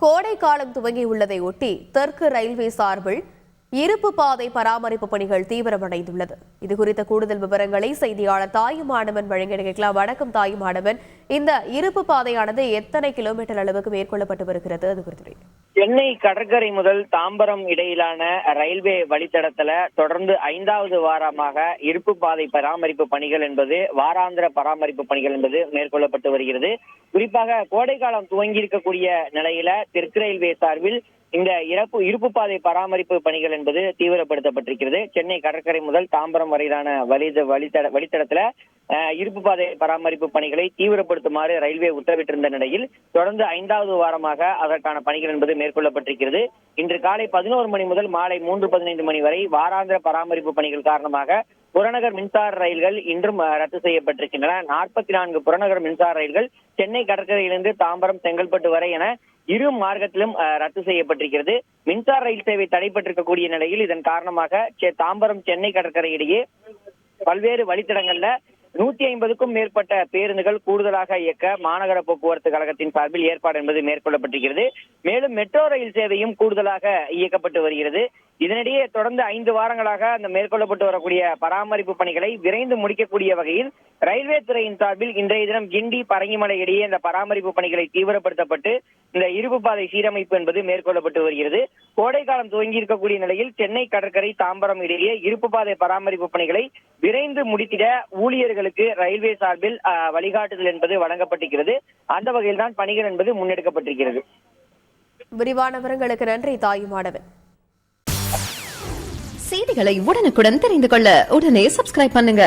கோடை காலம் துவங்கியுள்ளதை ஒட்டி தெற்கு ரயில்வே சார்பில் இருப்பு பாதை பராமரிப்பு பணிகள் தீவிரமடைந்துள்ளது. இதுகுறித்த கூடுதல் விவரங்களை செய்தியாளர் தாயுமானவன் வழங்க கேட்கலாம். வணக்கம் தாயுமானவன், இந்த இருப்பு பாதையானது எத்தனை கிலோமீட்டர் அளவுக்கு மேற்கொள்ளப்பட்டு வருகிறது? அது குறித்து சென்னை கடற்கரை முதல் தாம்பரம் இடையிலான ரயில்வே வழித்தடத்துல தொடர்ந்து 5வது வாரமாக இருப்பு பாதை பராமரிப்பு பணிகள் என்பது வாராந்திர பராமரிப்பு பணிகள் என்பது மேற்கொள்ளப்பட்டு வருகிறது. குறிப்பாக கோடைக்காலம் துவங்கி இருக்கக்கூடிய நிலையில தெற்கு ரயில்வே சார்பில் இந்த இருப்பு பாதை பராமரிப்பு பணிகள் என்பது தீவிரப்படுத்தப்பட்டிருக்கிறது. சென்னை கடற்கரை முதல் தாம்பரம் வரையிலான வழித்தடத்துல இருப்பு பாதை பராமரிப்பு பணிகளை தீவிரப்படுத்துமாறு ரயில்வே உத்தரவிட்டிருந்த நிலையில் தொடர்ந்து 5வது வாரமாக அதற்கான பணிகள் என்பது மேற்கொள்ளப்பட்டிருக்கிறது. இன்று காலை 11 மணி முதல் மாலை 3:15 மணி வரை வாராந்திர பராமரிப்பு பணிகள் காரணமாக புறநகர் மின்சார ரயில்கள் இன்றும் ரத்து செய்யப்பட்டிருக்கின்றன. 44 புறநகர் மின்சார ரயில்கள் சென்னை கடற்கரையிலிருந்து தாம்பரம் செங்கல்பட்டு வரை என இரு மார்க்கத்திலும் ரத்து செய்யப்பட்டிருக்கிறது. மின்சார ரயில் சேவை தடைபட்டிருக்கக்கூடிய நிலையில் இதன் காரணமாக தாம்பரம் சென்னை கடற்கரை இடையே பல்வேறு வழித்தடங்கள்ல 150க்கும் மேற்பட்ட பேருந்துகள் கூடுதலாக இயக்க மாநகர போக்குவரத்து கழகத்தின் சார்பில் ஏற்பாடு என்பது மேற்கொள்ளப்பட்டிருக்கிறது. மேலும் மெட்ரோ ரயில் சேவையும் கூடுதலாக இயக்கப்பட்டு வருகிறது. இதனிடையே தொடர்ந்து 5 வாரங்களாக அந்த மேற்கொள்ளப்பட்டு வரக்கூடிய பராமரிப்பு பணிகளை விரைந்து முடிக்கக்கூடிய வகையில் ரயில்வே துறையின் சார்பில் இன்றைய தினம் கிண்டி பரங்கிமலை இடையே இந்த பராமரிப்பு பணிகளை தீவிரப்படுத்தப்பட்டு இந்த இருப்பு பாதை சீரமைப்பு என்பது மேற்கொள்ளப்பட்டு வருகிறது. கோடைக்காலம் துவங்கி இருக்கக்கூடிய நிலையில் சென்னை கடற்கரை தாம்பரம் இடையே இருப்பு பாதை பராமரிப்பு பணிகளை விரைந்து முடித்திட ஊழியர்களுக்கு ரயில்வே சார்பில் வழிகாட்டுதல் என்பது வழங்கப்பட்டிருக்கிறது. அந்த வகையில் தான் பணிகள் என்பது முன்னெடுக்கப்பட்டிருக்கிறது. விரிவான விவரங்களுக்கு நன்றி தாயுமானவன். செய்திகளை உடனுக்குடன் தெரிந்து கொள்ள உடனே சப்ஸ்கிரைப் பண்ணுங்க.